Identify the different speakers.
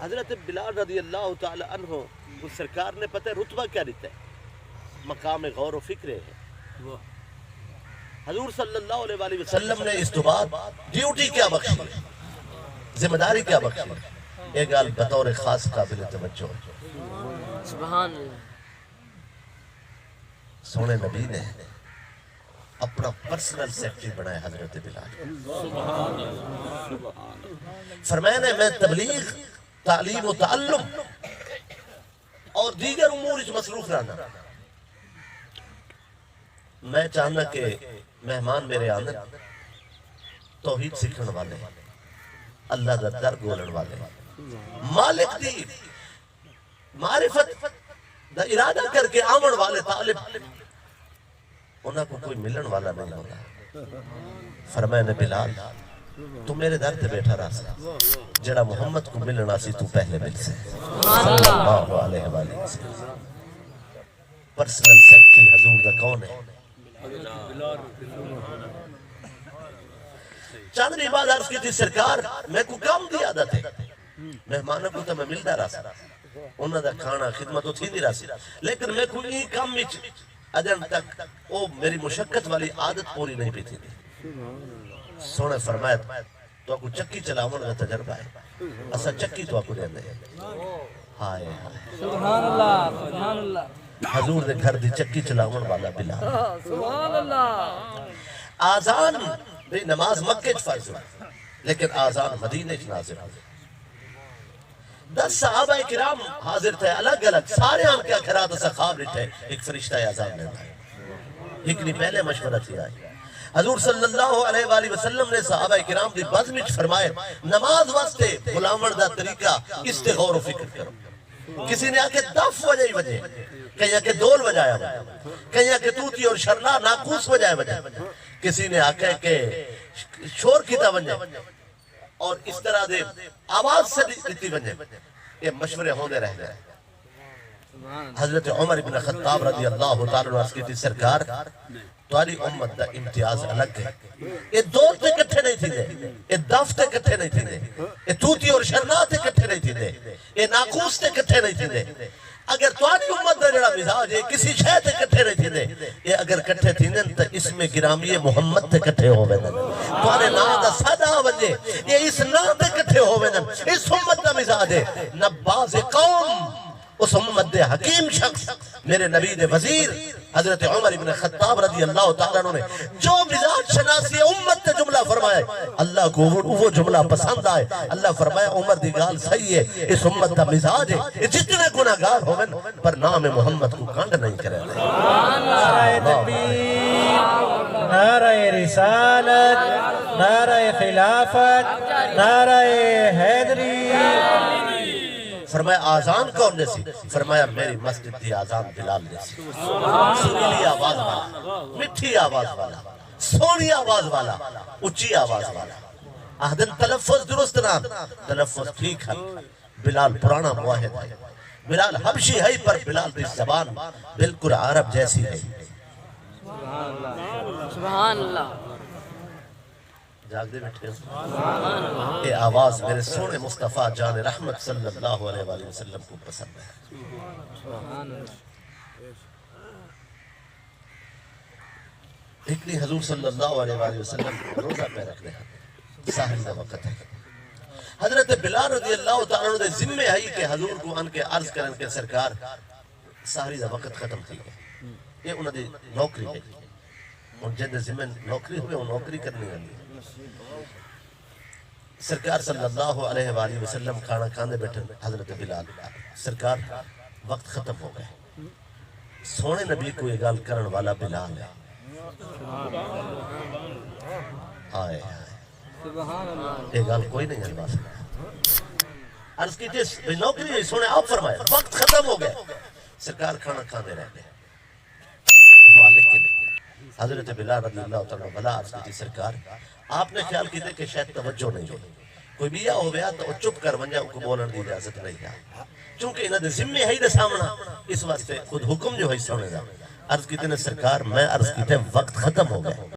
Speaker 1: حضرت بلال رضی اللہ تعالی عنہ اس سرکار نے پتہ رتبہ کیا دیتا ہے؟ مقام غور و فکر ہے. حضور صلی اللہ علیہ وآلہ وسلم نے اس تو بعد ڈیوٹی کیا بخشی ہے، ذمہ داری کیا بخشی ہے؟ ایک گال بطور خاص قابل توجہ
Speaker 2: سبحان اللہ.
Speaker 1: سونے نبی نے اپنا پرسنل سیکٹری بنایا حضرت بلال. فرمایا نے میں تبلیغ، تعلیم و تعلم اور دیگر امور اس مصروف رہنا. میں چاہنا کہ مہمان میرے آنے توحید سکھن والے، اللہ دا در گولن والے، مالک دی معرفت دا ارادہ کر کے آمن والے طالب انہاں کو کوئی ملن والا نہیں ہوتا. فرمایا نے بلال تو میرے در تے بیٹھا رہا سا، جڑا محمد کو ملنا سی تو پہلے مل سے صلی اللہ علیہ وآلہ وسلم. پرسنل سیکٹری حضور دا کون ہے؟ چاندنی بعد عرض کی تھی سرکار میں کو کام دی عادت ہے، مہمانوں کو تو میں ملتا رہا سا، انہوں دا کھانا خدمت تو تھی نہیں رہا سی، لیکن میں کو یہ کام میں ادن تک وہ میری مشقت والی عادت پوری نہیں پیتی تھی. سونے فرمایا تو آپ کو چکی چلاؤں گا تجربہ ہے، اسا چکی تو آپ کو دینے ہیں. ہائے ہائے
Speaker 2: سبحان اللہ سبحان اللہ.
Speaker 1: حضور دے گھر دی چکی چلاؤں والا بلال.
Speaker 2: سبحان اللہ.
Speaker 1: آزان دی نماز مکہ فرض ہے لیکن آزان مدینہ نازل ہے. 10 صحابہ کرام حاضر تھے الگ الگ، سارے ہم کیا کھرا تو خواب رہتے ایک فرشتہ آزان نے ایک نہیں پہلے مشورہ تھی آئی. حضور صلی اللہ علیہ وآلہ وسلم نے صحابہ کرام دی بزمچ فرمائے نماز واسطے غلامن دا طریقہ اس تے غور و فکر کرو. کسی نے آکے دف وجہ ہی وجہ، کہیں آکے دول وجایا وجہ، کہیں آکے توتی اور شرلا ناکوس وجہ وجہ، کسی نے آکے کہ شور کیتا وجہ اور اس طرح دے آواز سے دیتی وجہ. یہ مشورے ہونے رہ گئے. حضرت عمر بن خطاب رضی اللہ تعالیٰ عنہ عرض کی تھی سرکار تاری امت دا امتیاز الگ ہے. یہ دول تے کٹھے نہیں تھی دے، یہ دف تے کٹھے نہیں تھی دے، یہ توتی اور شرنا تے کٹھے نہیں تھی دے، یہ ناکوس تے کٹھے نہیں تھی دے. اگر توانی امت دا جڑا مزاج ہے کسی شے تے کٹھے نہیں تھی دے، یہ اگر کٹھے تھی دیں تو اس میں گرامی محمد تے کٹھے ہوئے دیں. توانی نا دا صدا وجہ یہ اس نا تے کٹھے ہوئے دیں. اس امت دا مزاج ہے نباز قوم، اس امت دے حکیم شخص میرے نبی دے وزیر حضرت عمر بن خطاب رضی اللہ تعالیٰ عنہ نے جو مزاج شناسی امت تے جملہ فرمایا اللہ کو وہ جملہ پسند آئے. اللہ فرمایا عمر دی گال صحیح ہے، اس امت دا مزاج ہے یہ جتنے گناہگار ہوئے پر نام محمد کو کانڈ نہیں کرے.
Speaker 3: نعرہ تکبیر، نعرہ رسالت، نعرہ خلافت، نعرہ حیدری.
Speaker 1: فرمایا آزان کون جیسی؟ فرمایا میری مسجد دی آزان بلال جیسی، سنیلی آواز والا، مٹھی آواز والا، سونی آواز والا، اچھی آواز والا. آدھن تلفظ درست نام، تلفظ ٹھیک ہے. بلال پرانا مواحد ہے، بلال حبشی ہے پر بلال دی زبان بالکل عرب جیسی ہے.
Speaker 2: سبحان اللہ.
Speaker 1: جاگ دے بیٹھے ہوں یہ آواز میرے سونے مصطفیٰ جان رحمت صلی اللہ علیہ وآلہ وسلم کو پسند ہے. ایک نہیں حضور صلی اللہ علیہ وآلہ وسلم روزہ پہ رکھ رہے ہیں، ساحل کا وقت ہے. حضرت بلال رضی اللہ تعالیٰ عنہ دے ذمہ ہے کہ حضور کو ان کے عرض کرن کے سرکار ساحل کا وقت ختم تھی گئے. یہ انہوں نے نوکری ہے، ان جن ذمہ نوکری ہوئے وہ نوکری کرنے والی. سرکار صلی اللہ علیہ وآلہ وسلم کھانا کھانے بیٹھے حضرت بلال سرکار وقت ختم ہو گئے. سونے نبی کو یہ گال کرن والا بلال ہے. آئے یہ گال کوئی نہیں جلوا سکتا. عرض کی جس نوکری ہے سونے آپ فرمائے وقت ختم ہو گئے. سرکار کھانا کھانے رہ گئے. مالک کے لئے حضرت بلال رضی اللہ تعالیٰ بلا عرض کی تھی سرکار آپ نے خیال کی تھے کہ شاید توجہ نہیں ہوئی، کوئی بیا ہو گیا تو چپ کر ونجا کو بولن دی اجازت نہیں ہے چونکہ انہوں نے ذمہ ہے دے سامنا اس واسطے خود حکم جو ہے سونے دا. عرض کی تھی سرکار میں عرض کی تھی وقت ختم ہو گئے.